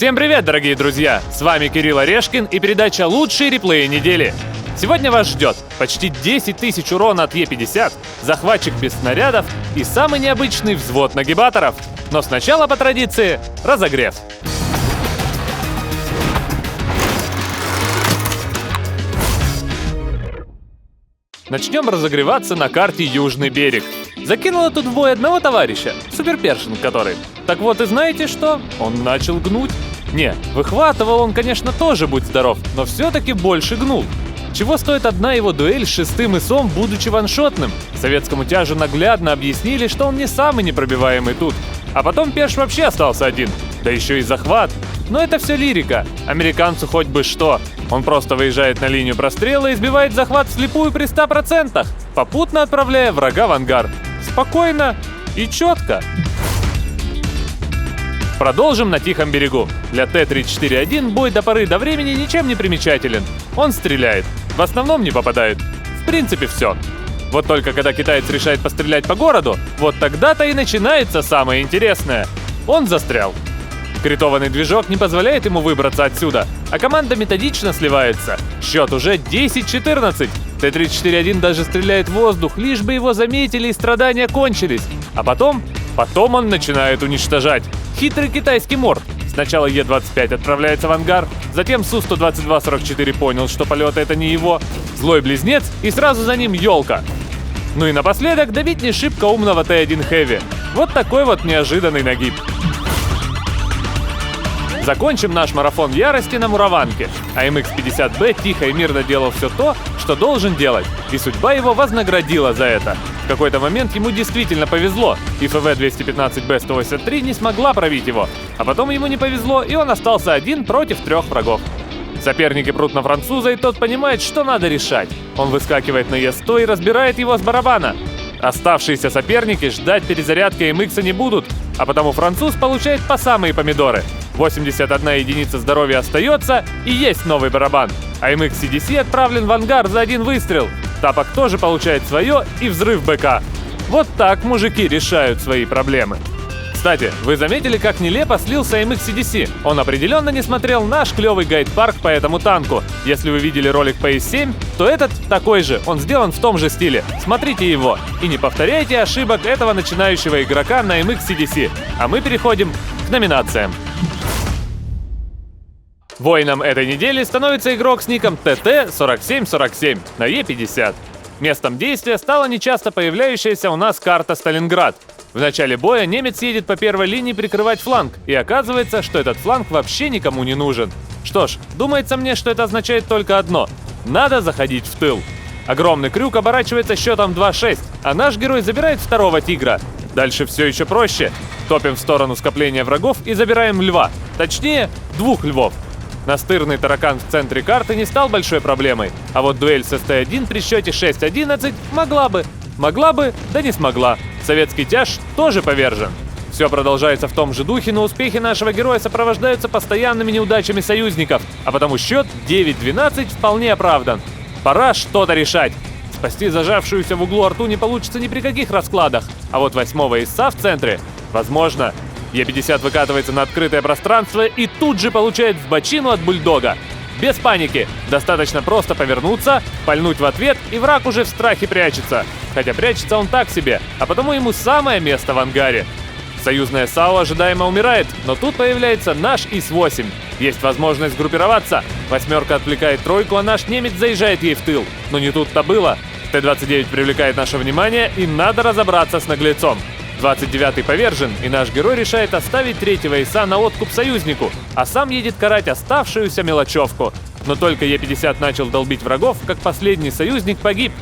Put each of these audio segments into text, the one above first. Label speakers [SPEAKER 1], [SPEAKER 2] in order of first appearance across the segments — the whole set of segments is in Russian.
[SPEAKER 1] Всем привет, дорогие друзья! С вами Кирилл Орешкин и передача «Лучшие реплеи недели». Сегодня вас ждет почти 10 тысяч урона от Е-50, захватчик без снарядов и самый необычный взвод нагибаторов. Но сначала, по традиции, разогрев. Начнем разогреваться на карте Южный берег. Закинула тут в бой одного товарища, суперпершинг который. Так вот и знаете что? Он начал гнуть. Не, выхватывал он, конечно, тоже, будь здоров, но все-таки больше гнул. Чего стоит одна его дуэль с шестым ИСом, будучи ваншотным? Советскому тяжу наглядно объяснили, что он не самый непробиваемый тут. А потом перш вообще остался один. Да еще и захват. Но это все лирика. Американцу хоть бы что. Он просто выезжает на линию прострела и сбивает захват вслепую при 100%, попутно отправляя врага в ангар. Спокойно и четко. Продолжим на Тихом берегу. Для Т-34-1 бой до поры до времени ничем не примечателен. Он стреляет. В основном не попадает. В принципе, все. Вот только когда китаец решает пострелять по городу, вот тогда-то и начинается самое интересное. Он застрял. Критованный движок не позволяет ему выбраться отсюда, а команда методично сливается. Счет уже 10-14. Т-34-1 даже стреляет в воздух, лишь бы его заметили и страдания кончились. А потом он начинает уничтожать. Хитрый китайский морд. Сначала Е-25 отправляется в ангар, затем Су-122-44 понял, что полеты это не его, злой близнец и сразу за ним елка. Ну и напоследок добить не шибко умного Т-1 Heavy. Вот такой вот неожиданный нагиб. Закончим наш марафон ярости на Мураванке. А МХ-50Б тихо и мирно делал все то, что должен делать, и судьба его вознаградила за это. В какой-то момент ему действительно повезло, и ФВ-215Б-183 не смогла пробить его. А потом ему не повезло, и он остался один против 3 врагов. Соперники прут на француза, и тот понимает, что надо решать. Он выскакивает на Е-100 и разбирает его с барабана. Оставшиеся соперники ждать перезарядки МХ не будут, а потому француз получает по самые помидоры. 81 единица здоровья остается, и есть новый барабан. А МХ-CDC отправлен в ангар за один выстрел. Тапок тоже получает свое и взрыв БК. Вот так мужики решают свои проблемы. Кстати, вы заметили, как нелепо слился МХ-CDC? Он определенно не смотрел наш клевый гайд-парк по этому танку. Если вы видели ролик по ИС-7, то этот такой же, он сделан в том же стиле. Смотрите его. И не повторяйте ошибок этого начинающего игрока на МХ-CDC. А мы переходим к номинациям. Воином этой недели становится игрок с ником ТТ-4747 на Е-50. Местом действия стала нечасто появляющаяся у нас карта Сталинград. В начале боя немец едет по первой линии прикрывать фланг, и оказывается, что этот фланг вообще никому не нужен. Что ж, думается мне, что это означает только одно – надо заходить в тыл. Огромный крюк оборачивается счетом 2-6, а наш герой забирает второго тигра. Дальше все еще проще. Топим в сторону скопления врагов и забираем льва. Точнее, 2 львов. Настырный таракан в центре карты не стал большой проблемой, а вот дуэль с СТ-1 при счете 6-11 могла бы, да не смогла. Советский тяж тоже повержен. Все продолжается в том же духе, но успехи нашего героя сопровождаются постоянными неудачами союзников, а потому счет 9-12 вполне оправдан. Пора что-то решать. Спасти зажавшуюся в углу арту не получится ни при каких раскладах, а вот 8-го ИСа в центре возможно. Е-50 выкатывается на открытое пространство и тут же получает в бочину от бульдога. Без паники, достаточно просто повернуться, пальнуть в ответ, и враг уже в страхе прячется. Хотя прячется он так себе, а потому ему самое место в ангаре. Союзная САУ ожидаемо умирает, но тут появляется наш ИС-8. Есть возможность группироваться. 8-ка отвлекает 3, а наш немец заезжает ей в тыл. Но не тут-то было. Т-29 привлекает наше внимание, и надо разобраться с наглецом. 29-й повержен, и наш герой решает оставить 3-го ИСа на откуп союзнику, а сам едет карать оставшуюся мелочевку. Но только Е-50 начал долбить врагов, как последний союзник погиб.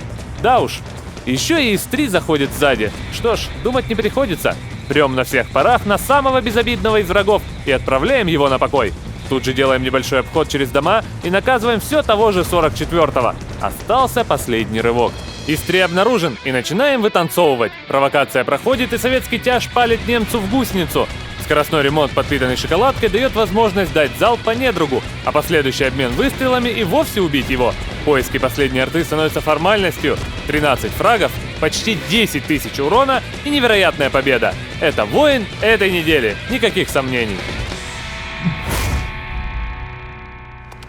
[SPEAKER 1] Да уж. Еще и ИС-3 заходит сзади. Что ж, думать не приходится. Прем на всех парах на самого безобидного из врагов и отправляем его на покой. Тут же делаем небольшой обход через дома и наказываем все того же 44-го. Остался последний рывок. ИС-3 обнаружен, и начинаем вытанцовывать. Провокация проходит, и советский тяж палит немцу в гусеницу. Скоростной ремонт, подпитанный шоколадкой, дает возможность дать залп по недругу, а последующий обмен выстрелами и вовсе убить его. Поиски последней арты становятся формальностью. 13 фрагов, почти 10 тысяч урона и невероятная победа. Это воин этой недели, никаких сомнений.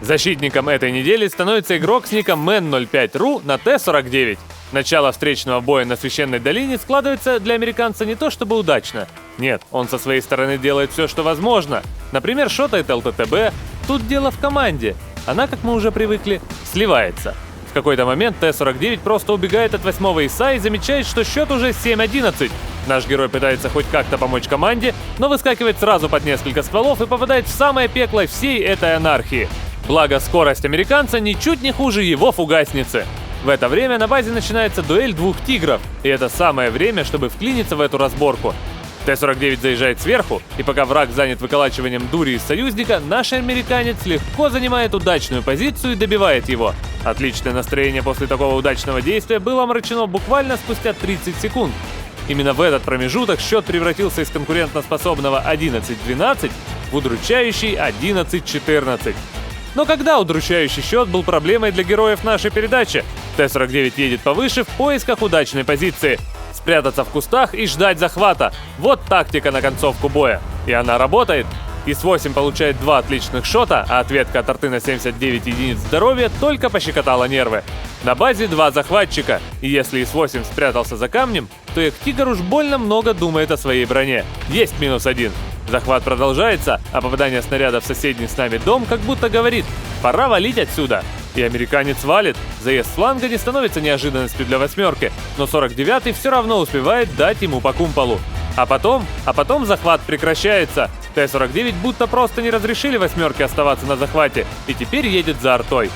[SPEAKER 1] Защитником этой недели становится игрок с ником Man05ru на Т-49. Начало встречного боя на Священной долине складывается для американца не то чтобы удачно. Нет, он со своей стороны делает все, что возможно. Например, шотает ЛТТБ. Тут дело в команде. Она, как мы уже привыкли, сливается. В какой-то момент Т-49 просто убегает от 8-го ИСа и замечает, что счет уже 7-11. Наш герой пытается хоть как-то помочь команде, но выскакивает сразу под несколько стволов и попадает в самое пекло всей этой анархии. Благо, скорость американца ничуть не хуже его фугасницы. В это время на базе начинается дуэль двух тигров, и это самое время, чтобы вклиниться в эту разборку. Т-49 заезжает сверху, и пока враг занят выколачиванием дури из союзника, наш американец легко занимает удачную позицию и добивает его. Отличное настроение после такого удачного действия было омрачено буквально спустя 30 секунд. Именно в этот промежуток счет превратился из конкурентоспособного 11-12 в удручающий 11-14. Но когда удручающий счет был проблемой для героев нашей передачи? Т-49 едет повыше в поисках удачной позиции. Спрятаться в кустах и ждать захвата. Вот тактика на концовку боя. И она работает. ИС-8 получает 2 отличных шота, а ответка от арты на 79 единиц здоровья только пощекотала нервы. На базе 2 захватчика, и если ИС-8 спрятался за камнем, то Тигр уж больно много думает о своей броне. Есть -1. Захват продолжается, а попадание снаряда в соседний с нами дом как будто говорит: пора валить отсюда. И американец валит. Заезд с фланга не становится неожиданностью для 8-ки, но 49-й все равно успевает дать ему по кумполу. А потом захват прекращается. Т-49 будто просто не разрешили 8-ке оставаться на захвате, и теперь едет за артой.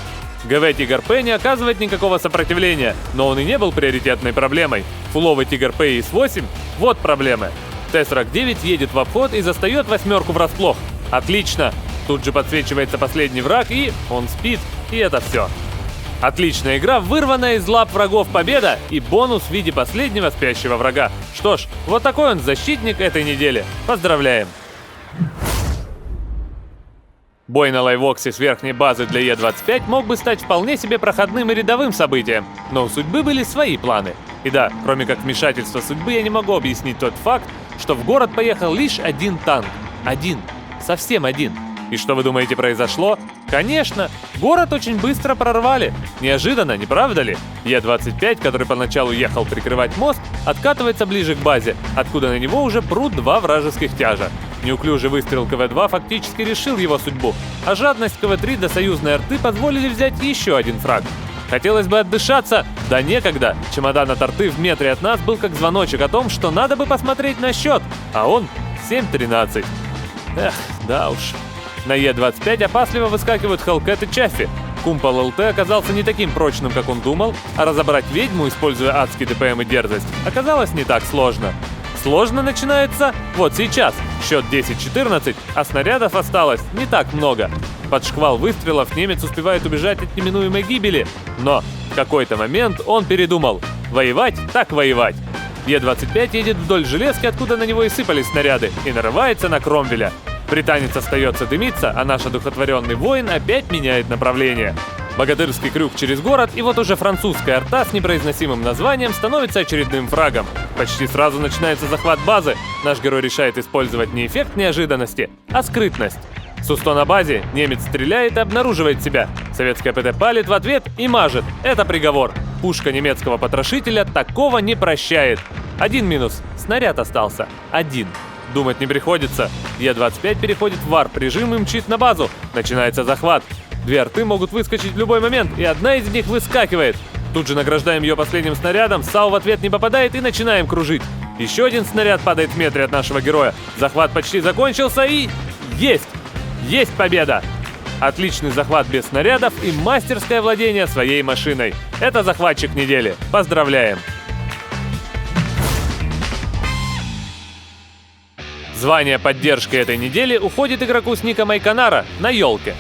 [SPEAKER 1] ГВ Тигр П не оказывает никакого сопротивления, но он и не был приоритетной проблемой. Фуловый Тигр П и ИС-8 — вот проблемы. Т-49 едет в обход и застает 8-ку врасплох. Отлично! Тут же подсвечивается последний враг, и он спит, и это все. Отличная игра, вырванная из лап врагов победа и бонус в виде последнего спящего врага. Что ж, вот такой он защитник этой недели. Поздравляем! Бой на лайвоксе с верхней базы для Е-25 мог бы стать вполне себе проходным и рядовым событием, но у судьбы были свои планы. И да, кроме как вмешательства судьбы, я не могу объяснить тот факт, что в город поехал лишь один танк. Один. Совсем один. И что вы думаете произошло? Конечно, город очень быстро прорвали. Неожиданно, не правда ли? Е-25, который поначалу ехал прикрывать мост, откатывается ближе к базе, откуда на него уже прут 2 вражеских тяжа. Неуклюжий выстрел КВ-2 фактически решил его судьбу, а жадность КВ-3 до союзной арты позволили взять еще один фраг. Хотелось бы отдышаться, да некогда. Чемодан от арты в метре от нас был как звоночек о том, что надо бы посмотреть на счет, а он 7-13. Эх, да уж. На Е-25 опасливо выскакивают Хелкет и Чаффи. Кумпол ЛТ оказался не таким прочным, как он думал, а разобрать ведьму, используя адский ДПМ и дерзость, оказалось не так сложно. Сложно начинается вот сейчас. Счет 10-14, а снарядов осталось не так много. Под шквал выстрелов немец успевает убежать от неминуемой гибели. Но в какой-то момент он передумал. Воевать так воевать. Е-25 едет вдоль железки, откуда на него и сыпались снаряды, и нарывается на Кромвеля. Британец остается дымиться, а наш одухотворенный воин опять меняет направление. Богатырский крюк через город, и вот уже французская арта с непроизносимым названием становится очередным фрагом. Почти сразу начинается захват базы. Наш герой решает использовать не эффект неожиданности, а скрытность. Су-100 на базе, немец стреляет и обнаруживает себя. Советская ПТ палит в ответ и мажет. Это приговор. Пушка немецкого потрошителя такого не прощает. Один минус. Снаряд остался. Один. Думать не приходится. Е-25 переходит в варп-режим и мчит на базу. Начинается захват. 2 арты могут выскочить в любой момент, и одна из них выскакивает. Тут же награждаем ее последним снарядом, САУ в ответ не попадает и начинаем кружить. Еще один снаряд падает в метре от нашего героя. Захват почти закончился и... Есть! Есть победа! Отличный захват без снарядов и мастерское владение своей машиной. Это захватчик недели. Поздравляем! Звание поддержки этой недели уходит игроку с ником Айканара на елке.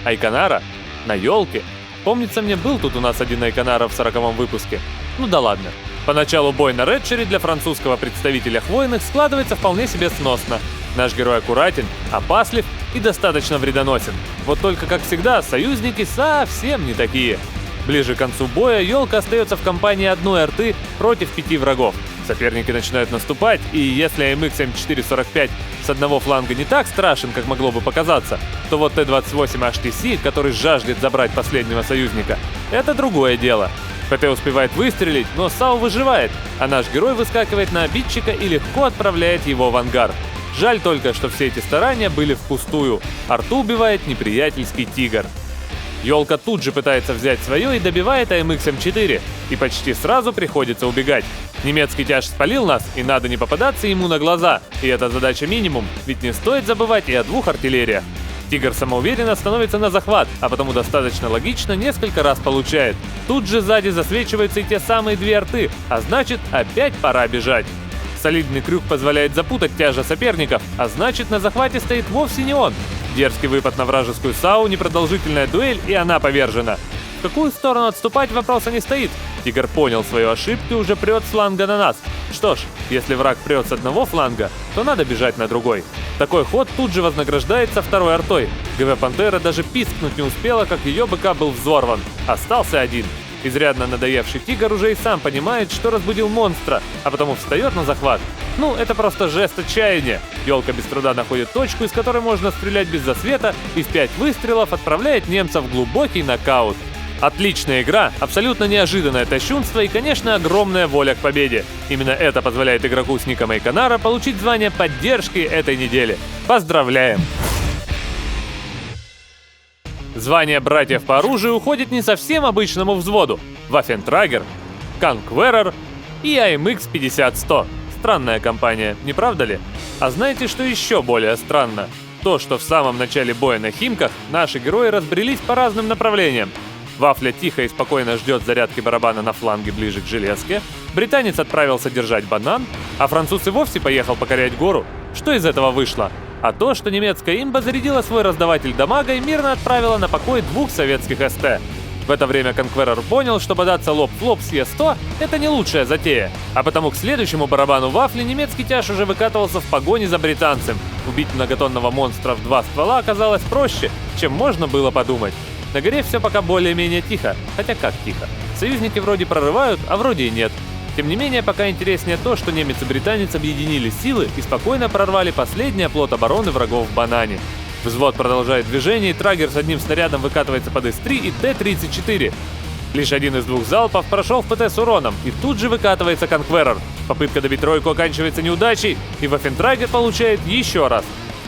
[SPEAKER 1] Айканара? На елке? Помнится, мне был тут у нас один Айканара в 40-м выпуске. Ну да ладно. Поначалу бой на Редшере для французского представителя хвойных складывается вполне себе сносно. Наш герой аккуратен, опаслив и достаточно вредоносен. Вот только, как всегда, союзники совсем не такие. Ближе к концу боя елка остается в компании одной арты против 5 врагов. Соперники начинают наступать, и если AMX M445 с одного фланга не так страшен, как могло бы показаться, то вот Т-28 HTC, который жаждет забрать последнего союзника, это другое дело. ПТ успевает выстрелить, но САУ выживает, а наш герой выскакивает на обидчика и легко отправляет его в ангар. Жаль только, что все эти старания были впустую. Арту убивает неприятельский тигр. Ёлка тут же пытается взять свое и добивает AMX M4, и почти сразу приходится убегать. Немецкий тяж спалил нас, и надо не попадаться ему на глаза, и это задача минимум, ведь не стоит забывать и о двух артиллериях. Тигр самоуверенно становится на захват, а потому достаточно логично несколько раз получает. Тут же сзади засвечиваются и те самые две арты, а значит, опять пора бежать. Солидный крюк позволяет запутать тяжа соперников, а значит, на захвате стоит вовсе не он. Дерзкий выпад на вражескую САУ, непродолжительная дуэль, и она повержена. В какую сторону отступать, вопроса не стоит. Тигр понял свою ошибку и уже прет с фланга на нас. Что ж, если враг прет с одного фланга, то надо бежать на другой. Такой ход тут же вознаграждается второй артой. ГВ Пантера даже пискнуть не успела, как ее БК был взорван. Остался один. Изрядно надоевший тигр уже и сам понимает, что разбудил монстра, а потому встает на захват. Ну, это просто жест отчаяния. Ёлка без труда находит точку, из которой можно стрелять без засвета, и в 5 выстрелов отправляет немцев в глубокий нокаут. Отличная игра, абсолютно неожиданное тащунство и, конечно, огромная воля к победе. Именно это позволяет игроку с ником Эйконара получить звание поддержки этой недели. Поздравляем! Звание братьев по оружию уходит не совсем обычному взводу. Waffentrager, Conqueror и AMX 50-100. Странная компания, не правда ли? А знаете, что еще более странно? То, что в самом начале боя на Химках наши герои разбрелись по разным направлениям. Вафля тихо и спокойно ждет зарядки барабана на фланге ближе к железке, британец отправился держать банан, а француз и вовсе поехал покорять гору. Что из этого вышло? А то, что немецкая имба зарядила свой раздаватель дамага и мирно отправила на покой 2 советских СТ. В это время Conqueror понял, что бодаться лоб в лоб с Е-100 — это не лучшая затея, а потому к следующему барабану вафли немецкий тяж уже выкатывался в погоне за британцем. Убить многотонного монстра в 2 ствола оказалось проще, чем можно было подумать. На горе все пока более-менее тихо, хотя как тихо. Союзники вроде прорывают, а вроде и нет. Тем не менее, пока интереснее то, что немец и британец объединили силы и спокойно прорвали последний оплот обороны врагов в банане. Взвод продолжает движение, и Трагер с одним снарядом выкатывается под С-3 и Т-34. Лишь один из 2 залпов прошел в ПТ с уроном, и тут же выкатывается Conqueror. Попытка добить тройку оканчивается неудачей, и Waffentrager получает еще раз.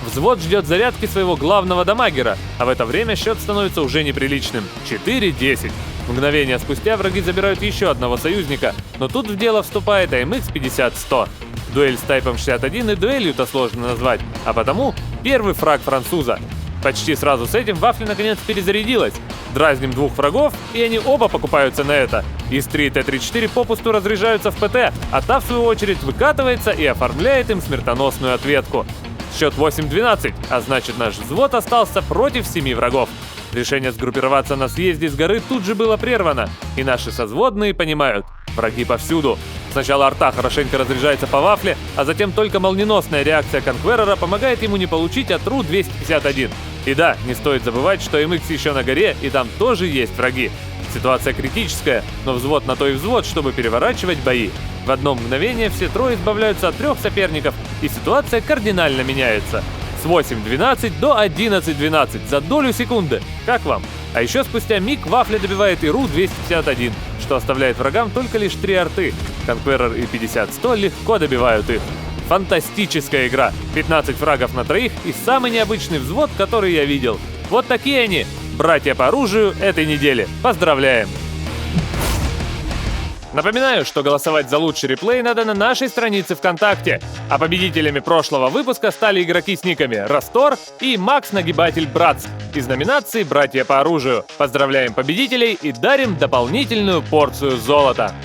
[SPEAKER 1] Взвод ждет зарядки своего главного дамагера, а в это время счет становится уже неприличным — 4-10. Мгновение спустя враги забирают еще одного союзника, но тут в дело вступает AMX 50-100. Дуэль с Тайпом 61 и дуэлью-то сложно назвать, а потому первый фраг француза. Почти сразу с этим Вафля наконец перезарядилась. Дразним 2 врагов, и они оба покупаются на это. Из-3 Т-34 попусту разряжаются в ПТ, а та в свою очередь выкатывается и оформляет им смертоносную ответку. Счет 8-12, а значит наш взвод остался против 7 врагов. Решение сгруппироваться на съезде с горы тут же было прервано, и наши созводные понимают — враги повсюду. Сначала арта хорошенько разряжается по вафле, а затем только молниеносная реакция Conqueror помогает ему не получить от РУ-251. И да, не стоит забывать, что MX еще на горе, и там тоже есть враги. Ситуация критическая, но взвод на то и взвод, чтобы переворачивать бои. В одно мгновение все трое избавляются от 3 соперников, и ситуация кардинально меняется. С 8-12 до 11-12 за долю секунды. Как вам? А еще спустя миг Вафля добивает и РУ-251, что оставляет врагам только лишь 3 арты. Conqueror и 50-100 легко добивают их. Фантастическая игра. 15 фрагов на 3 и самый необычный взвод, который я видел. Вот такие они, братья по оружию этой недели. Поздравляем! Напоминаю, что голосовать за лучший реплей надо на нашей странице ВКонтакте. А победителями прошлого выпуска стали игроки с никами Растор и Макс Нагибатель Братск из номинации «Братья по оружию». Поздравляем победителей и дарим дополнительную порцию золота.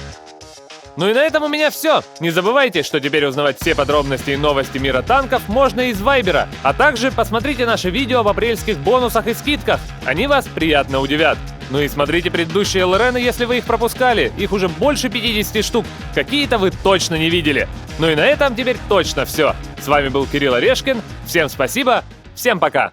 [SPEAKER 1] Ну и на этом у меня все. Не забывайте, что теперь узнавать все подробности и новости мира танков можно из Вайбера, а также посмотрите наше видео об апрельских бонусах и скидках. Они вас приятно удивят. Ну и смотрите предыдущие ЛРНы, если вы их пропускали. Их уже больше 50 штук. Какие-то вы точно не видели. Ну и на этом теперь точно все. С вами был Кирилл Орешкин. Всем спасибо. Всем пока.